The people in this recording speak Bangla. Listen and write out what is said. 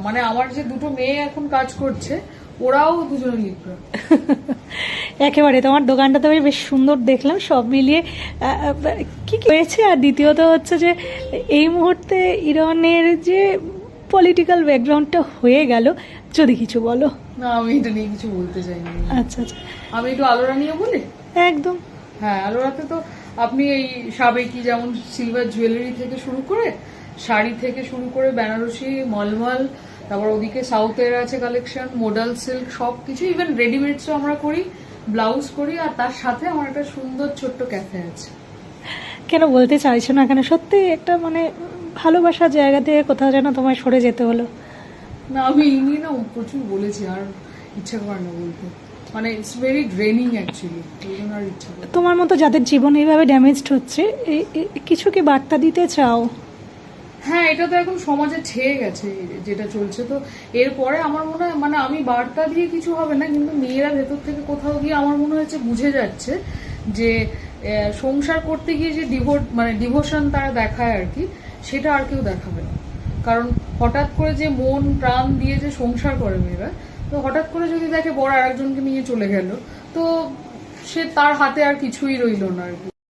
মানে আমার যে দুটো মেয়ে এখন কাজ করছে, ওরাও দুজনে লিব্রা। একেবারে তোমার দোকানটা তো বেশ সুন্দর দেখলাম, সব মিলিয়ে কি কি হয়েছে। আর দ্বিতীয়ত হচ্ছে যে এই মুহূর্তে ইরানের যে পলিটিক্যাল ব্যাকগ্রাউন্ডটা হয়ে গেল, যদি কিছু বলো। না, আমি এটা নিয়ে কিছু বলতে চাইনি। আচ্ছা আচ্ছা, আমি একটু আলোরা নিয়ে বলি। একদম। হ্যাঁ, আলোরাতে তো আপনি এই সাবেকি যেমন সিলভার জুয়েলারি থেকে শুরু করে, শাড়ি থেকে শুরু করে, বেনারসি, মলমল, তারপর ওদিকে সাউথের আছে কালেকশন, মোডাল সিল্ক, সবকিছু, ইভেন রেডিমেডসও আমরা করি, ব্লাউজ করি, আর তার সাথে আমার একটা সুন্দর ছোট্ট ক্যাফে আছে। কেন বলতে চাইছো না কেন? সত্যি একটা মানে ভালোবাসার জায়গা থেকে কোথাও যেন তোমায় সরে যেতে হলো। না, আমি এই নিয়ে না প্রচুর বলেছি, আর ইচ্ছা করে না বলতে, মানে ইটস ভেরি ড্রেনিং অ্যাকচুয়ালি, ওই জন্য আর ইচ্ছা করে। তোমার মতো যাদের জীবন এইভাবে ড্যামেজড হচ্ছে, কিছু কি বার্তা দিতে চাও? হ্যাঁ, এটা তো এখন সমাজে ছেয়ে গেছে যেটা চলছে, তো এরপরে আমার মনে হয় মানে আমি বার্তা দিয়ে কিছু হবে না, কিন্তু মেয়েরা ভেতর থেকে কোথাও গিয়ে আমার মনে হচ্ছে বুঝে যাচ্ছে যে সংসার করতে গিয়ে যে ডিভোশন তারা দেখায় আর কি, সেটা আর কেউ দেখাবে না। কারণ হঠাৎ করে যে মন প্রাণ দিয়ে যে সংসার করে মেয়েরা, তো হঠাৎ করে যদি দেখে বড় আরেকজনকে নিয়ে চলে গেল, তো সে তার হাতে আর কিছুই রইল না আর কি।